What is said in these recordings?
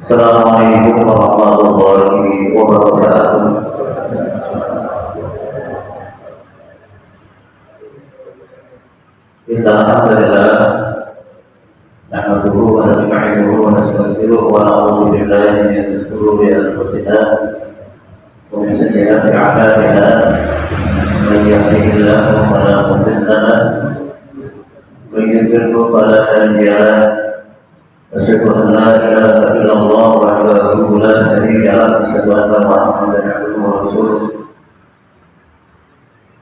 Assalamualaikum warahmatullahi wabarakatuh. Alhamdulillah, nahmaduhu wa nasta'inuhu wa nastaghfiruh wa na'udzu billahi min shururi anfusina wa min sayyiati a'malina. Man yahdihillahu fala mudilla lahu wa man yudlil fala hadiya lahu. Asyhadu an la ilaha illallah wahdahu la syarika lahu wa asyhadu anna Muhammadan abduhu wa rasuluh.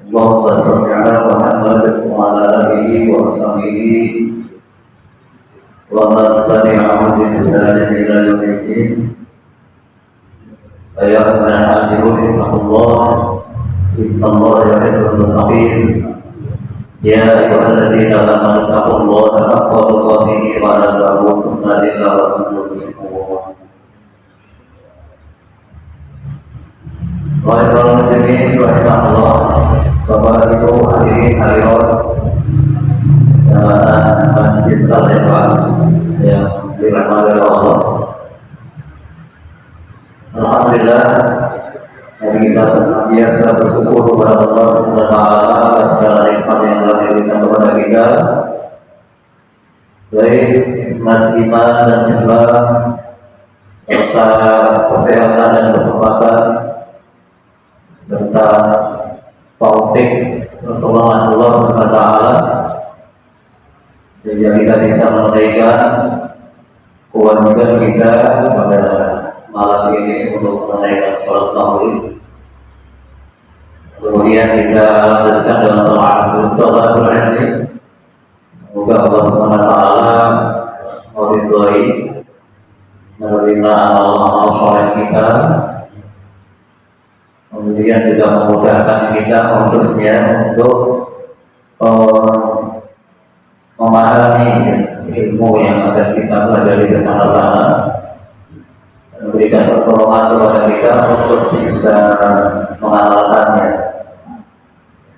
Allahumma shalli ala Muhammad wa ala alihi wa sahbihi wa man tabi'ahum bi ihsan ila yaumil din. Ayyuhal hadirin rahmatullah, innallaha yuhibbul muttaqin. Ya ayyuhalladzina amanu taqullaha haqqa tuqatih wa la tamutunna illa wa antum muslimun. Waalaikumsalam warahmatullah. Bapak Ibu hadirin hadirat Masjid Al-Ikhlas yang dirahmati Allah. Alhamdulillah, hari kita senantiasa bersyukur kepada Allah Subhanahu wa taala atas segala nikmat yang telah diberikan kepada kita, baik nikmat iman dan Islam serta kesehatan dan kesempatan serta taufik pertolongan Allah Subhanahu wa taala sehingga kita bisa menunaikan kewajiban kita pada malam ini untuk menunaikan sholat maghrib. Kemudian kita lanjutkan dengan sholatul ilmi. Semoga Allah Subhanahu wa taala meridhai menerima amal-amal saleh kita. Kemudian juga memudahkan kita untuk memahami ilmu yang akan kita pelajari bersama-sama, memberikan pertolongan kepada kita untuk bisa mengamalkannya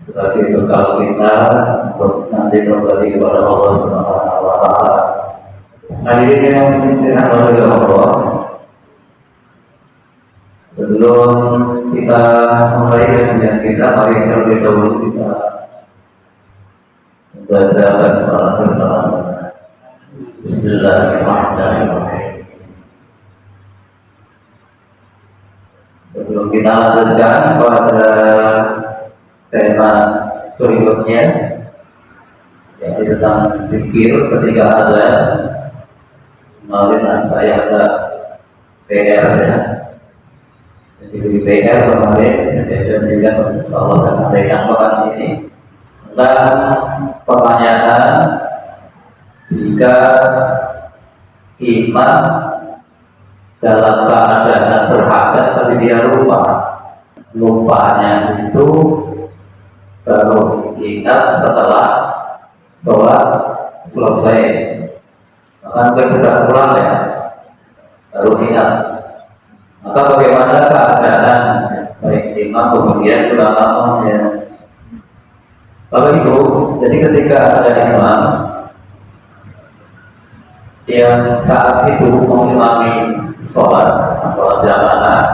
sebagai bekal kita untuk nanti kembali kepada Allah Subhanahu wa taala. Hadirin yang dirahmati Allah, sebelum kita mulai kajian kita, mari terlebih dahulu kita membaca basmalah bersama-sama. Bismillahirrahmanirrahim. Sebelum kita lanjutkan pada tema berikutnya, yaitu tentang zikir ketika azan. Kemarin saya ada PR ya. Jadi PR kemarin saya juga Allah akan sampaikan pekan ini tentang pertanyaan jika imam dalam keadaan berhadas tapi dia lupanya itu baru ingat setelah sholat selesai, maka sudah pulang ya baru ingat. Maka bagaimana keadaan baik imam kemudian ulama ya. Bapak Ibu, jadi ketika ada imam yang saat itu mengimami sholat jamaah,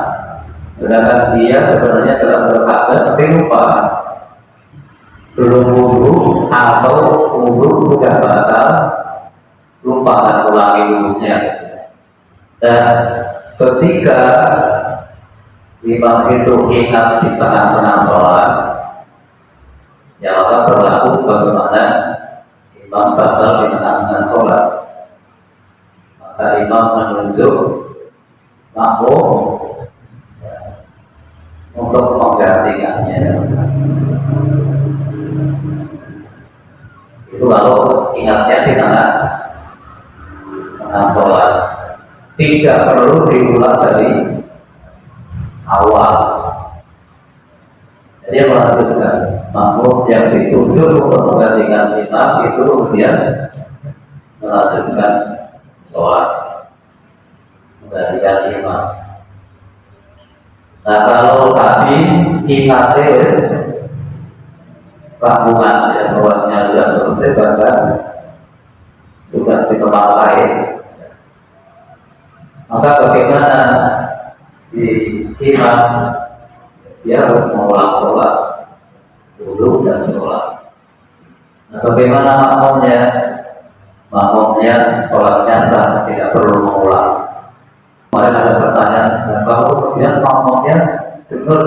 sedangkan dia sebenarnya telah berhadas tapi lupa, belum wudu atau wudu sudah batal, lupa dan ulangi wudunya. Dan ketika imam itu ingat di tengah-tengah sholat, ya maka berlaku bagaimana imam batal di tengah-tengah sholat. Maka imam menunjuk makmum untuk menggantikannya. Itu kalau ingatnya di tengah sholat, tidak perlu diulang dari awal. Jadi melanjutkan makmum yang ditunjuk untuk menggantikan imam itu kemudian melanjutkan sholat menggantikan imam. Nah kalau tadi ingatnya rampungan ya bahwasanya sudah selesai bahkan sudah di tempat lain, Maka bagaimana si imam dia harus mengulang sholat dulu dan sholat. Nah, bagaimana makmumnya? Makmumnya sholatnya sah, tidak perlu mengulang. Kemarin ada pertanyaan, kalau kemudian makmumnya dengar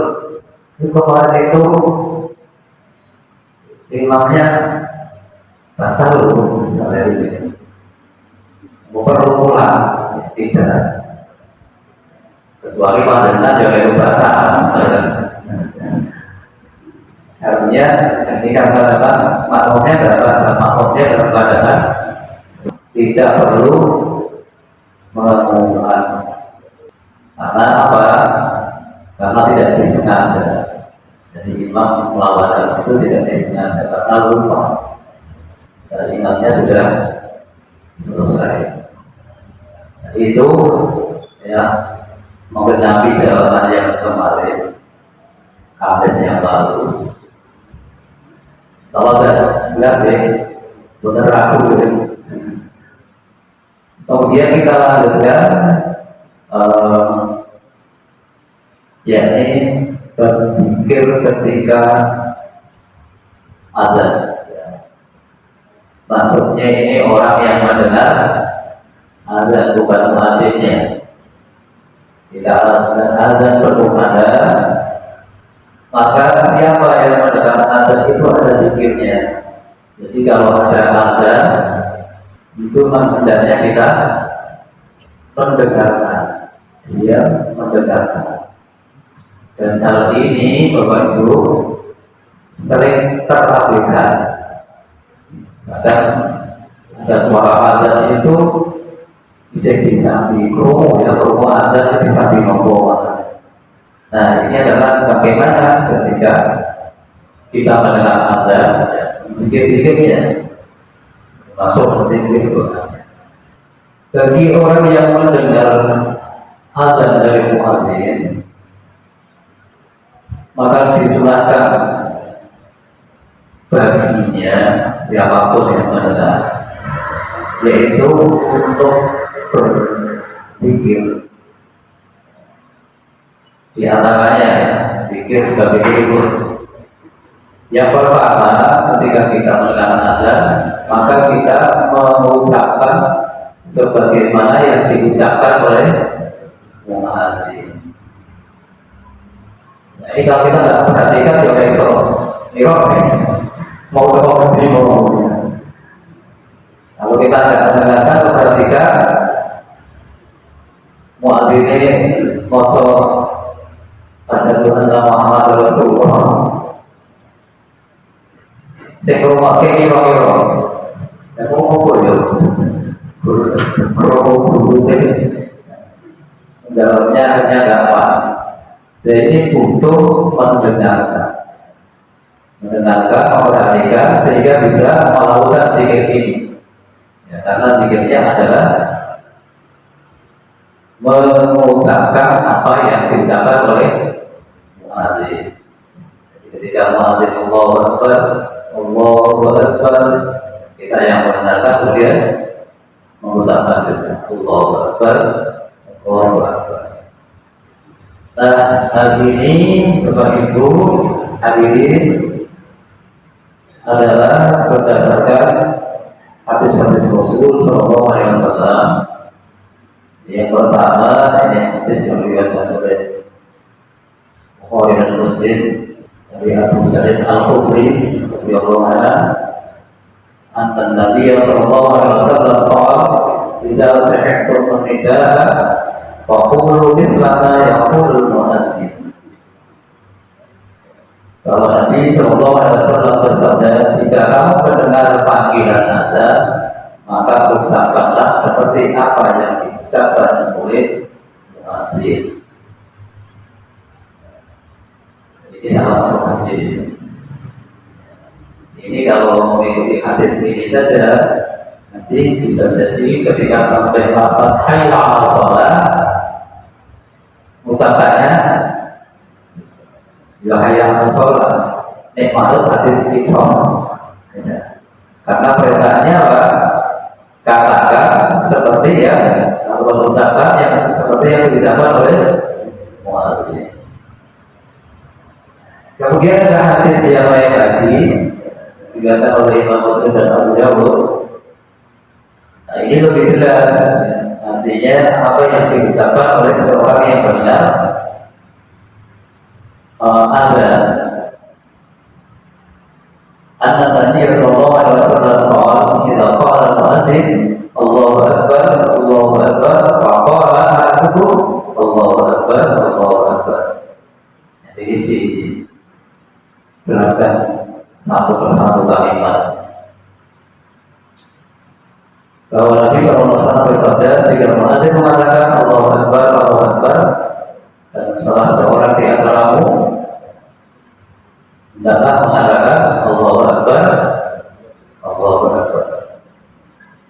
itu kemarin itu imamnya batal loh, misalnya ini perlu mengulang, tidak. Kecuali pandangan juga itu batal. Artinya ketika mengatakan makmumnya dalam keadaan tidak perlu mengulang. Karena apa? Karena tidak disengaja. Jadi imam melawan itu tidak disengaja karena lupa. Dan ingatnya sudah selesai. Jadi itu ya mengenapi jalan yang kemarin, hadis yang lalu. Kalau tidak deh, benar aku deh. Kemudian kita lanjutkan, yakni berpikir ketika azan. Maksudnya ini orang yang mendengar azan, bukan muadzinnya. Jika azan berkumandang, maka siapa yang mendengar azan itu ada zikirnya. Jadi kalau ada azan, itu hendaknya kita mendengarkan, dia mendengarkan. Dan hal ini Bapak Ibu sering terabaikan. Kadang ada suara azan itu bisa dikromo, ya kromo azan bisa dinombol. Nah ini adalah bagaimana ketika kita mendengar azan, zikir-zikirnya masuk seperti itu. Bagi orang yang mendengar azan dari muadzin, maka disunahkan baginya siapapun yang mendengar, yaitu untuk berzikir. Di antaranya zikir sebagai berikut. Yang pertama, ketika kita mendengar azan, maka kita mengucapkan sebagaimana yang diucapkan oleh muadzin. Nah, ini kalau kita tidak perhatikan juga itu mau kalau kita tidak mendengarkan, perhatikan muadzin ini moto asyhadu anna Muhammadar Rasulullah. Sing rumah kene kira-kira. Ya apa ya? Guru dalamnya hanya gampang. Jadi ini butuh mendengarkan, memperhatikan sehingga bisa melakukan zikir ini. Ya, karena zikirnya adalah mengucapkan apa yang diucapkan oleh muadzin. Ketika muadzin Allahu Akbar, kita yang mendengarkan kemudian mengucapkan juga Allahu Akbar, Allahu Akbar. Nah, hari ini Bapak Ibu hadirin adalah berdasarkan hadis-hadis Rasul Shallallahu Alaihi Wasallam. Yang pertama ini hadis yang diriwayatkan oleh Bukhari dan Muslim dari Abu Sa'id Al-Khudri radhiyallahu anhu, anna Nabi sallallahu alaihi wasallam qala idza sami'tum an-nidaa faqulu mithla ma yaqulu al-mu'adzin. Kalau Nabi sallallahu alaihi wasallam bersabda, jika kamu mendengar panggilan azan, maka ucapkanlah seperti apa yang diucapkan oleh muadzin. Ini salah satu hadis. Ini kalau mengikuti hadis ini saja, nanti bisa jadi ketika sampai lafaz hayya 'alal shalah, ucapannya ya hayya 'alal shalah. Ini masuk hadis itu. Karena perintahnya apa? Katakan seperti ya kalau ucapan yang seperti yang didapat oleh Mu'adzin. Kemudian ada hadis yang lain lagi dikatakan oleh Imam Muslim dan Abu Dawud. Nah, ini lebih jelas, artinya apa yang diucapkan oleh seorang yang benar ada anak Nabi Sallallahu Alaihi Wasallam kita qala al-muadzin Allahu Akbar Allahu Akbar wa qala ahadukum Allahu Akbar Allahu Akbar. Jadi silakan satu persatu kalimat. Bahwa Nabi SAW bersabda jika muadzin mengatakan Allahu Akbar Allahu Akbar dan salah seorang di antaramu hendaklah mengatakan Allahu Akbar Allahu Akbar.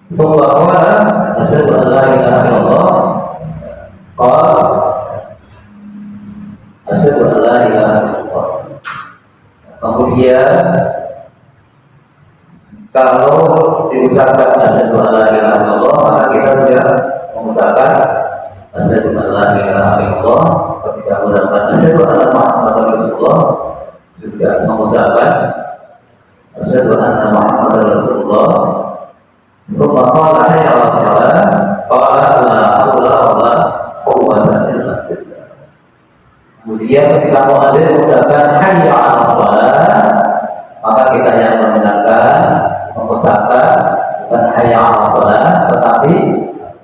Qala asyhadu an la ilaha illallah qala asyhadu an la ilaha illallah. Kemudian kalau diucapkan asyhadu an la ilaha illallah, maka kita sudah mengucapkan asyhadu an la ilaha illallah. Ketika mengucapkan asyhadu anna Muhammadar Rasulullah, juga mengucapkan asyhadu anna Muhammadar Rasulullah. Thumma qala hayya 'alas shalah, qala la haula wala quwwata illa billah. Kemudian ketika muadzin mengucapkan hayya 'alas shalah, maka kita yang mengucapkan bukan hayya 'alas shalah, tetapi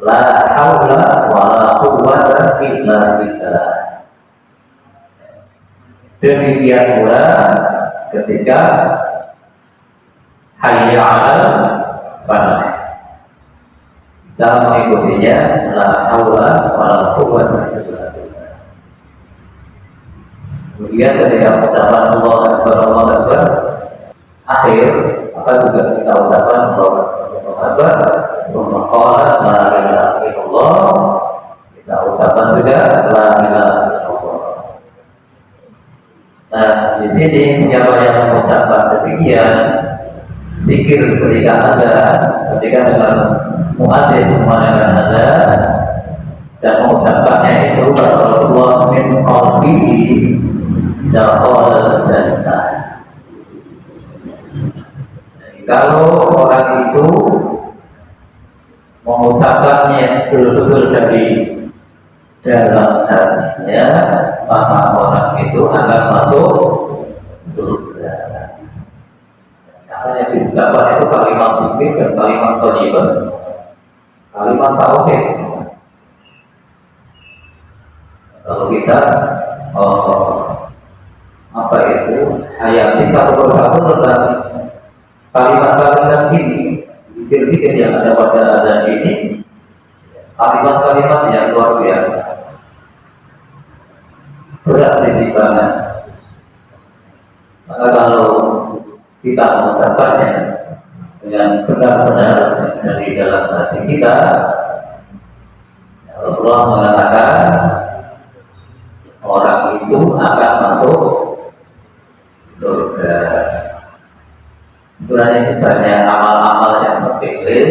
la haula wala quwwata illa billah. Demikian pula ketika hayya 'alal falah, kita mengikutinya la haula wala quwwata illa billah. Kemudian ketika ucapan Allahu Akbar Allahu Akbar akhir, maka juga kita ucapkan Allahu Akbar Allahu Akbar la ilaha illallah, kita ucapkan juga la ilaha illallah. Nah, di sini siapa yang mengucapkan demikian, zikir ketika dengan muadzin mengatakan ada dan mengucapkannya itu Rasulullah min qalbihi dakhala jannah. Kalau orang itu mengucapkannya betul-betul dari dalam hatinya, maka orang itu akan masuk surga. Karena yang diucapkan itu kalimat zikir dan kalimat thayyibah, kalimat tauhid. Kalau kita apa itu hayati satu persatu tentang kalimat-kalimat ini, zikir-zikir yang ada pada azan ini, kalimat-kalimat yang luar biasa, berat timbangan. Maka kalau kita mengucapkannya dengan benar-benar dari dalam hati kita, Rasulullah mengatakan orang itu akan masuk surga. Sebenarnya itu banyak amal-amal yang terpilih,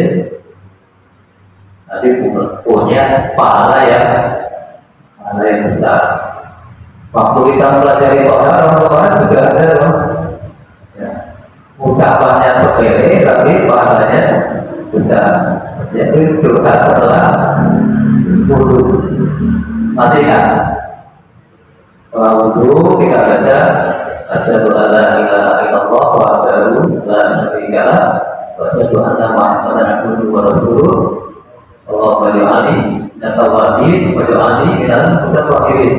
tapi punya pahala yang besar. Waktu kita pelajari orang juga ada ya, ucapannya sepele tapi pahalanya besar, yaitu doa setelah wudu. Masih kan? Setelah wudu kita baca asyhadu an la ilaha illallah wahdahu la syarika lah wa asyhadu anna Muhammadan abduhu wa rasuluh. Allahumma ja'alni minat tawabin wa ja'alni minal mutatahhirin.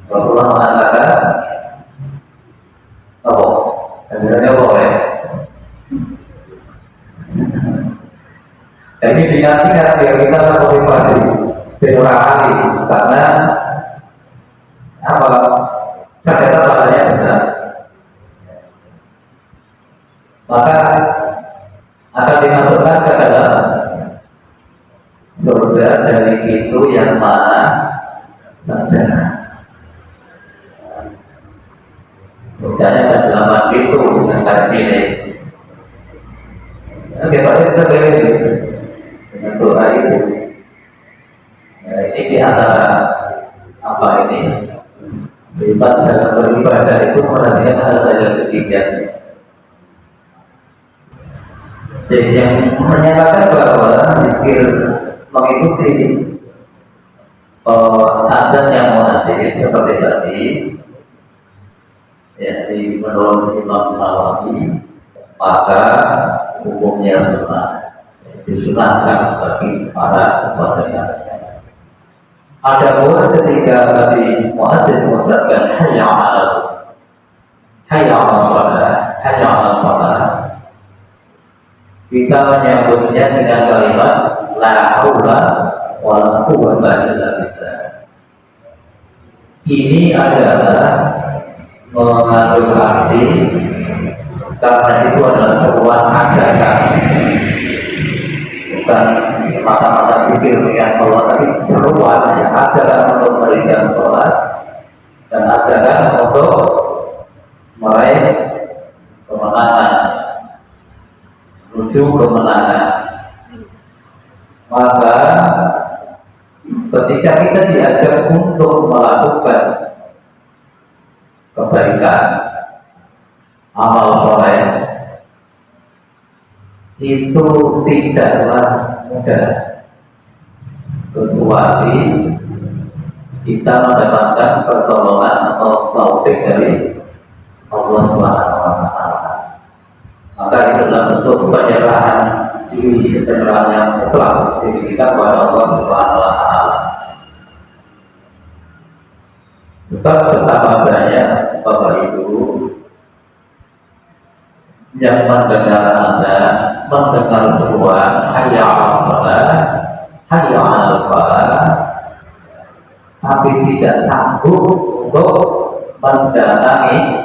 Rasulullah mengatakan sebenarnya boleh. Jadi diingatkan biar kita termotivasi beberapa kali, karena apa? Ternyata pahalanya besar. Maka akan dimasukkan ke dalam surga dari pintu yang mana saja. Surganya ada 8 pintu yang akan pilih. Oke, Pak, kita pilih dengan doa itu. Ya, ini di antara apa ini? Beribadah itu perhatikan hal yang ketiga. Jadi yang menyatakan bahwa zikir mengikuti azan yang muadzin seperti tadi, ya di menurut Imam Nawawi, maka hukumnya sunnah, disunahkan bagi para umatnya. Ada pun ketika tadi muadzin mengucapkan hayya 'alal shalah, hayya 'alal falah, kita menyambutnya dengan kalimat la haula wala quwwata illa billah. Ini adalah mengandung arti karena itu adalah sebuah ajakan, bukan mata-mata pikir yang Allah, tapi seruan yang ajakan untuk memberikan sholat dan ajakan untuk meraih kemenangan, menuju kemenangan. Maka ketika kita diajak untuk melakukan kebaikan, amal soleh, itu tidaklah mudah kecuali kita mendapatkan pertolongan atau taufik dari Allah Subhanahu wa Ta'ala. Maka itu adalah bentuk penyerahan diri, penyerahan yang mutlak diri kita kepada Allah Subhanahu wa Ta'ala. Sebab betapa banyak Bapak Ibu yang mendengar azan, mendengar seruan hayya 'alal shalah, hayya 'alal falah, tapi tidak sanggup untuk mendatanginya.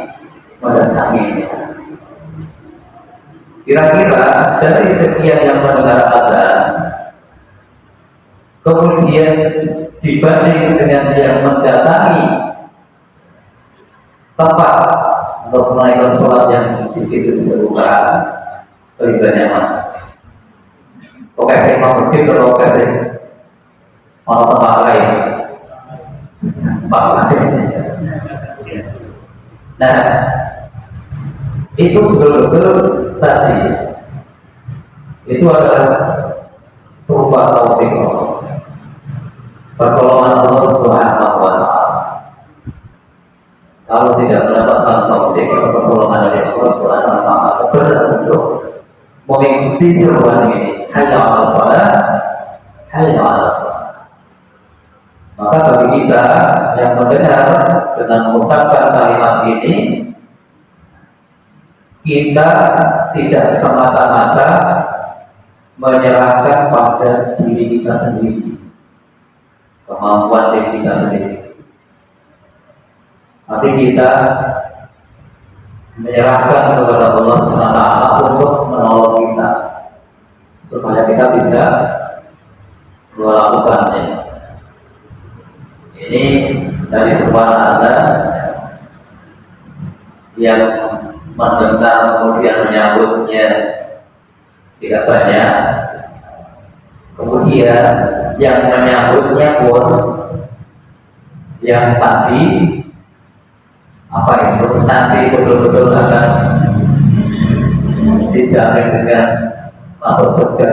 Kira-kira dari sekian yang mendengar azan, kemudian dibanding dengan yang mendatangi tempat untuk menaikkan sholat yang di situ diserukan, lebih banyak mana? Oke, saya mau masjid atau oke saya mau tempat lain? Tempat lain. Nah, itu betul-betul tadi itu adalah berupa taufik Allah, pertolongan Allah Subhanahu wa Ta'ala. Kalau tidak mendapatkan taufik atau pertolongan dari Allah Subhanahu wa Ta'ala, benar untuk mengikuti seruan ini hayya 'alal shalah, hayya 'alal falah. Maka bagi kita yang mendengar dengan mengucapkan kalimat ini, kita tidak semata-mata menyerahkan pada diri kita sendiri, kemampuan diri kita sendiri, tapi kita menyerahkan kepada Allah SWT untuk menolong kita supaya kita bisa melakukannya. Ini dari sebuah azan yang mendengar kemudian menyambutnya tidak banyak, kemudian yang menyambutnya pun yang tadi apa itu nanti betul-betul akan dijamin dengan masuk surga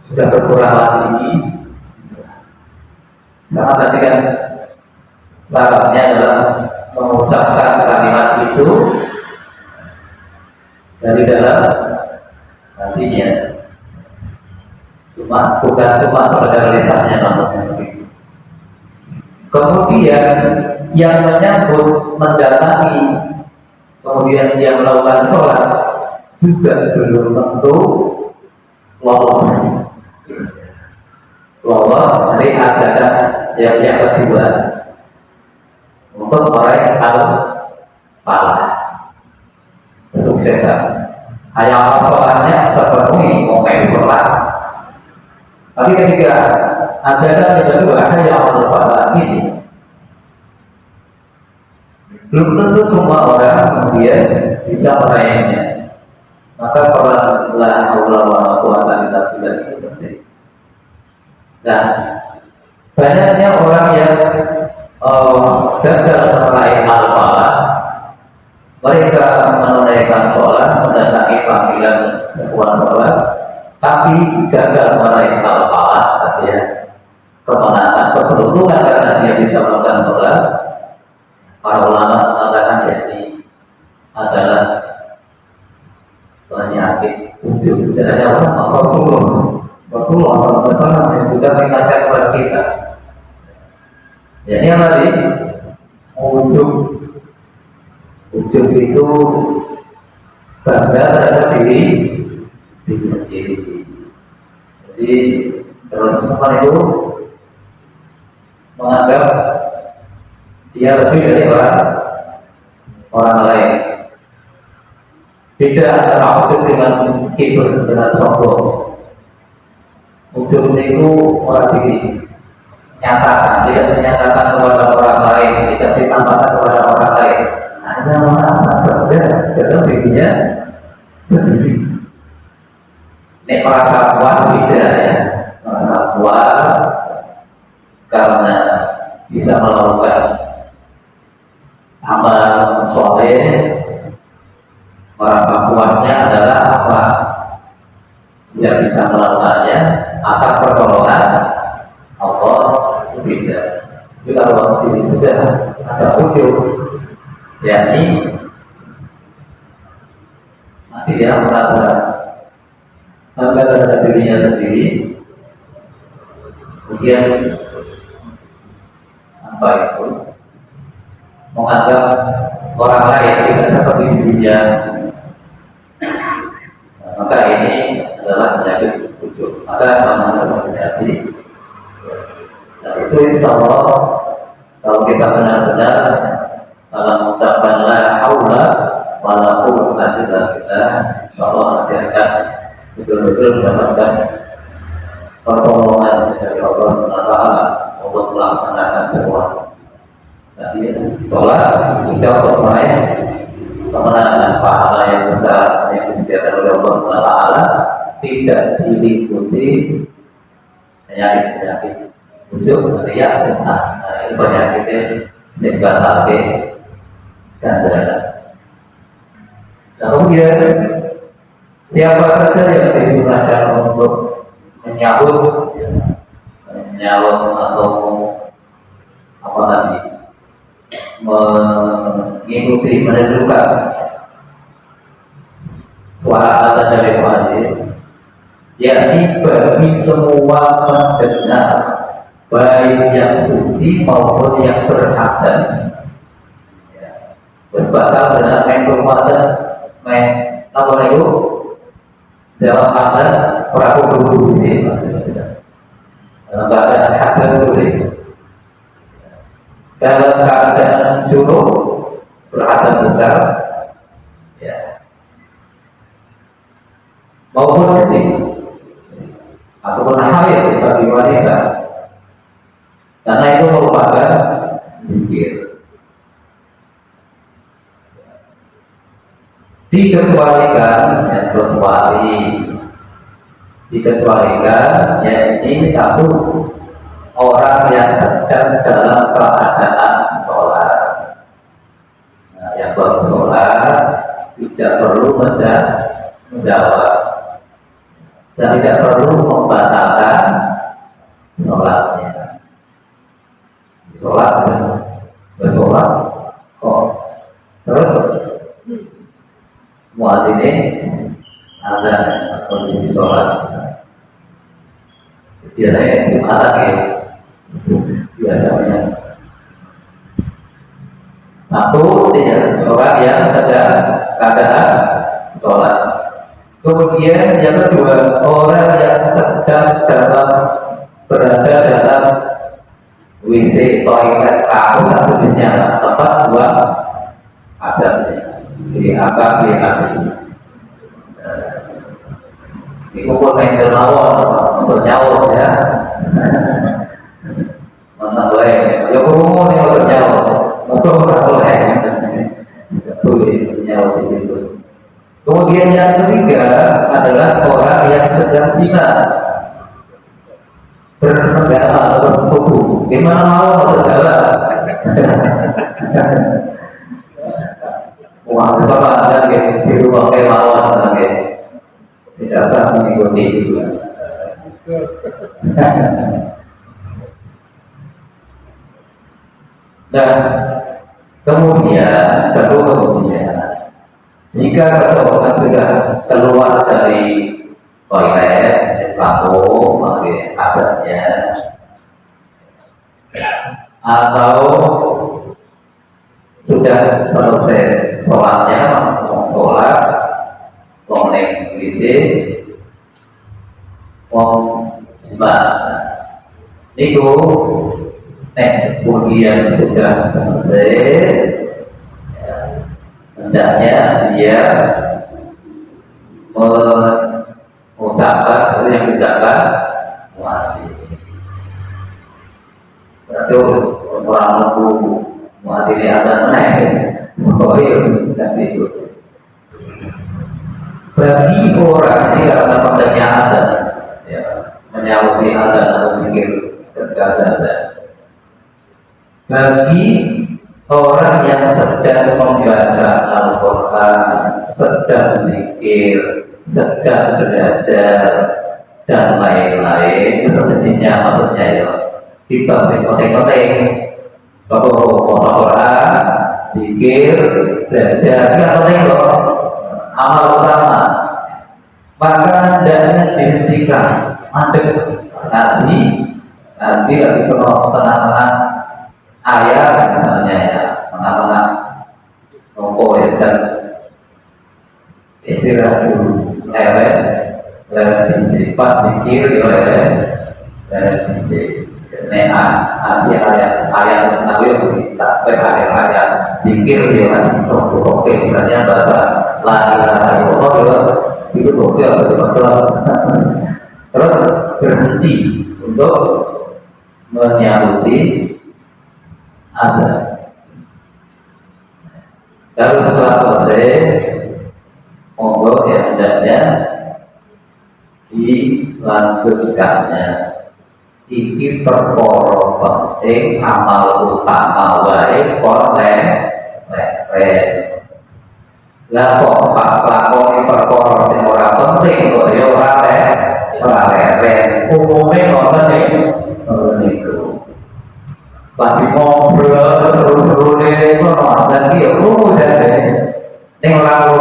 sudah berkurang lagi, karena tadi kan syaratnya adalah mengucapkan kalimat itu dari dalam hatinya, bukan cuma sekedar lisannya, namun begitu. Kemudian yang menyambut, mendatangi, kemudian dia melakukan sholat juga belum tentu lolos dari ajakan yang kedua untuk meraih al-falah, kesuksesan. Hayya 'alal falahnya terpenuhi, mau main sholat. Tapi ketika ajakan yang kedua hayya 'alal falah ini, belum tentu semua orang kemudian bisa meraihnya. Maka kalau la haula wala quwwata illa billah itu penting. Dan Biasanya orang yang gagal meraih al-falah, mereka menunaikan sholat, mendatangi panggilan sekuat sholat, tapi gagal meraih al-falah, artinya kemenangan, keberuntungan karena dia bisa melakukan sholat. Para ulama mengatakan ini adalah penyakit ujub. Dan ada orang Rasulullah yang juga mengingatkan kepada kita. Ya, ini apa tadi? Ujub. Ujub itu bangga terhadap diri sendiri. Jadi terus teman itu menganggap dia lebih dari orang lain. Beda antara ujub dengan kibur, dengan sombong. Ujub itu orang diri nyatakan, tidak menyatakan kepada orang lain, tidak ditampakkan kepada orang lain. Hanya merasa berbeda dalam dirinya sendiri. Ini merasa puas beda ya, merasa puas karena bisa melakukan amal soleh. Merasa puasnya adalah apa? Tidak bisa melakukannya atas pertolongan Allah. Beda. Jadi kalau diri sudah ada ujub, yakni nanti dia merasa bangga terhadap dirinya sendiri, kemudian apa itu menganggap orang lain tidak seperti dirinya. Maka ini adalah penyakit ujub. Maka mana hati. Nah, itu insya Allah kalau kita benar-benar dalam ucapan la haula wala quwwata illa billah, insya Allah nanti akan betul-betul mendapatkan pertolongan dari Allah SWT untuk melaksanakan semua. Jadi sholat kita untuk meraih kemenangan pahala yang besar yang disediakan oleh Allah SWT, tidak diliputi penyakit-penyakit ujub, riya, fitnah. Nah, ini penyakitnya sehingga sakit dan darah. Nah, kemudian siapa saja yang disunahkan untuk menyahut atau apa tadi mengikuti, menentukan suara azan dari muadzin, yakni bagi semua pendengar, baik yang suci maupun yang berhadas. Berbatal dengan informasi apa itu dalam keadaan perahu berbusi, dalam keadaan hadas boleh, dalam keadaan junub berhadas besar, ya, maupun kecil ataupun haid bagi wanita, karena itu merupakan zikir. Dikecualikan yaitu satu orang yang sedang dalam keadaan sholat. Nah, yang baru sholat tidak perlu menjawab dan tidak perlu membatalkan sholatnya. Sholat bersolat kok terus muadzin azan atau di sholat biasanya Jumat ya, biasanya satu tidak orang yang sedang keadaan sholat. Kemudian yang kedua, orang yang sedang berada dalam WC, toilet, kampus atau sejenisnya, tempat buang adatnya, di akar di kaki. Di kumpul mengkel mawon untuk nyawa ya. Mana boleh? Ya kumpul yang untuk nyawa, untuk orang boleh. Boleh nyawa di situ. Kemudian yang ketiga adalah orang yang sedang zina, bersenggama atau bersetubuh. Gimana mau berjalan? Uang sekolah ada di rumah kelawan lagi. Tidak sah mengikuti itu. Dan kemudian jika seseorang sudah keluar dari toilet, sepatu, pakai adatnya, atau sudah selesai sholatnya, sholat, ngomong isi, itu kemudian sudah selesai, hendaknya dia mengucapkan itu yang diucapkan muadzin. Berarti orang menunggu muadzin azan naik, nanti itu. Bagi orang ini karena pendengarnya azan, ya, menyauti azan atau mikir ketika azan. Bagi orang yang sedang membaca Al-Quran, sedang mikir, sedang belajar, dan lain-lain, itu sebenarnya maksudnya ya kita penting-penting kalau baca Quran, mikir, belajar, itu penting loh, amal utama. Maka hendaknya dihentikan, mandek, ngaji lagi tengah-tengah ayat misalnya ya, tengah-tengah nopo ya, dan istirahat dulu, sifat pikir nanti ayat nabi sampai ayat pikir dia oke, misalnya bahasa la ilaha illallah itu oke, terus berhenti untuk menyauti azan. Lalu setelah selesai, monggo ya hendaknya dilanjutkannya. Iki perkara penting, amal utama wae kok lah kok lakoni perkara sing ora penting kok ya ora umume ngoten niku. Lagi ngobrol seru-seru ini kok dan dia jadi ning ora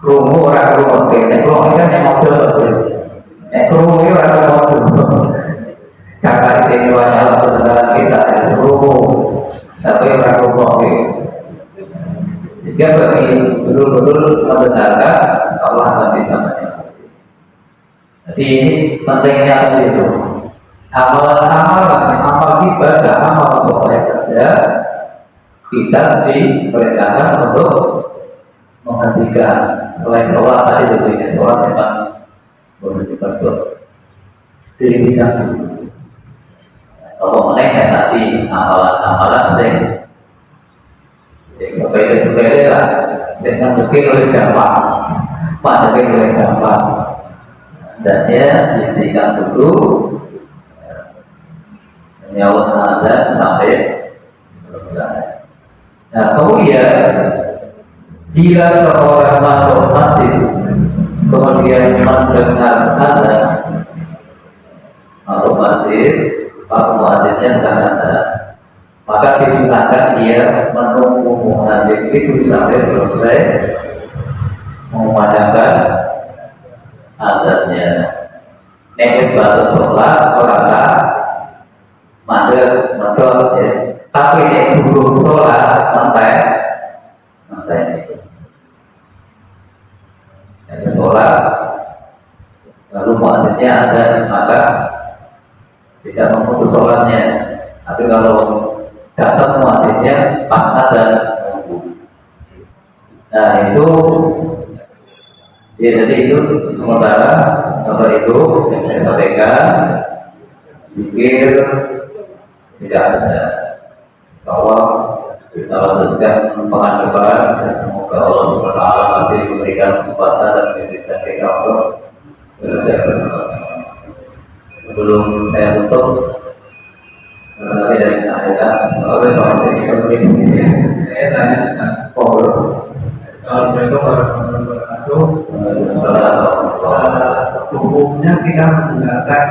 krungu ora krungu nek krungu kan yang ngobrol krungu ora ngobrol kakak ini wajah saudara kita krungu tapi ora krungu jika bagi betul-betul membenarkan Allah nanti samanya. Jadi ini pentingnya itu amal ibadah, amal soleh saja kita diperintahkan untuk menghentikan. Selain sholat tadi tentunya sholat memang boleh diperbuat dihentikan dulu. Kalau menaikkan tadi amalan yang berbeda lah, dengan mungkin oleh gampang, mungkin oleh gampang, dan ya dihentikan dulu. Menyauti azan sampai selesai. Nah, kemudian bila seorang masuk masjid kemudian mendengar azan masuk masjid, pak muadzinnya sedang azan, maka disunahkan ia menunggu muadzin itu sampai selesai mengumandangkan azannya. Nek baru sholat orang mandek ya. Tapi nek belum sholat sampai itu. Nek sholat lalu muadzinnya ada, maka tidak memutus sholatnya. Tapi kalau datang muadzinnya paksa dan menunggu. Nah itu ya, jadi itu sementara contoh itu yang saya sampaikan pikir tidak ada. Bahwa kita lanjutkan pengajaran dan semoga Allah SWT masih memberikan kesempatan dan memberikan kita untuk belajar bersama. sebelum saya tutup dari saya Saya tanya Ustaz. Assalamualaikum warahmatullahi wabarakatuh. Hukumnya kita menggunakan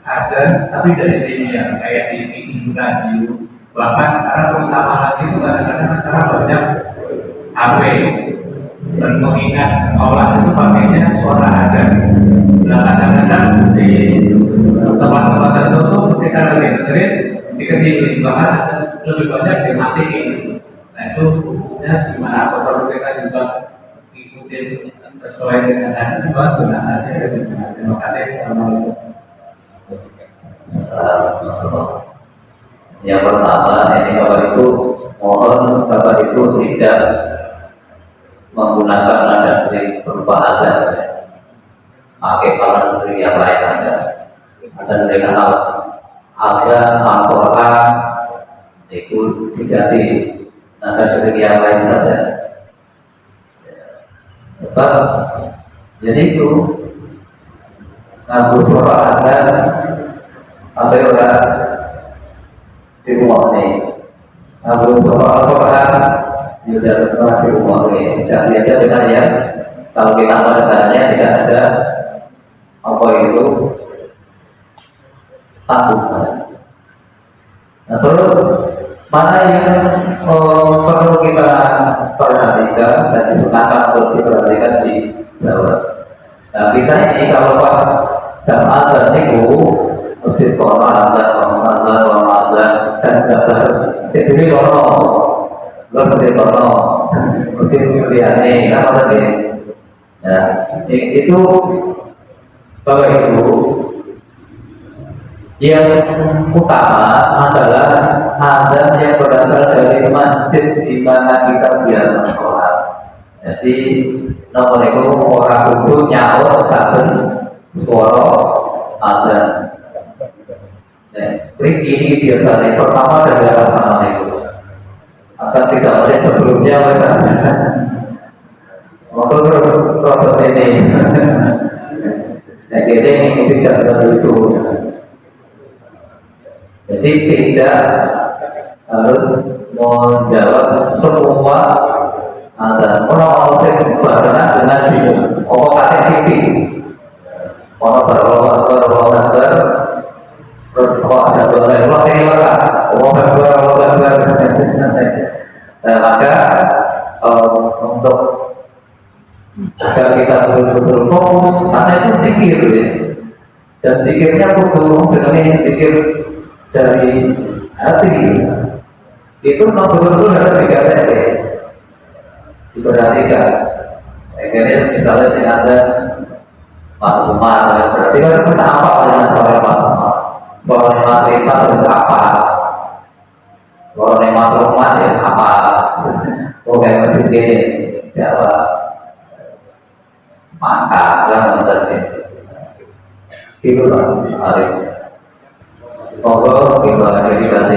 azan tapi dari ini yang kayak di TV radio, bahkan sekarang terutama lagi itu kadang-kadang sekarang banyak HP dan mengingat sholat itu pakainya suara azan. Nah kadang-kadang di tempat-tempat tertentu ketika lagi dengerin dikecilin, bahkan lebih banyak dimatiin. Nah itu hukumnya gimana? Atau perlu kita juga ikutin sesuai dengan hadis juga sunahnya? Terima kasih. Assalamualaikum. Yang pertama, ini Bapak Ibu mohon Bapak Ibu tidak menggunakan nada kering berupa azan, pakai alat kering yang lain saja. Dan dengan ada Al-Quran itu diganti nada kering yang lain saja. Sebab jadi itu ngaku suara azan sampai orang di rumah ini, ngaku suara Al-Quran juga pernah di rumah ini. Jadi aja dengan ya, kalau kita mendengarnya tidak ada apa itu tanggungan. Nah terus mana yang perlu kita perhatikan dan disunahkan untuk diperhatikan di bawah. Nah kita ini kalau pas jam azan itu mesti sholat azan dan dapat jadi mesti melihat ini apa tadi? Ya itu Bapak Ibu yang utama adalah azan yang berasal dari masjid di mana kita biasa sholat. Jadi nomor itu orang itu nyaur saben suara azan. Ini biasanya pertama dari arah mana itu akan 3 menit sebelumnya untuk proses ini. Nah, kita ini tidak itu. Jadi tidak harus menjawab semua azan. Orang berkenaan dengan bingung. Kata sisi, orang berolahraga, terus kalau ada berolahraga, dan maka untuk agar kita betul-betul fokus, karena itu zikir ya. Dan zikirnya butuh dengan zikir dari hati. Itu betul-betul harus digapai. Diperhatikan. Akhirnya misalnya tidak ada maklumat, berarti kan kita apa dengan soal maklumat? Soal maklumat itu apa? Soal maklumat ya apa? Oke, masih gini jawab. Maka kan mengerti. Itu lah hari. Semoga kita dedikasi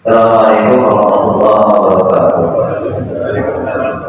Assalamualaikum warahmatullahi wabarakatuh.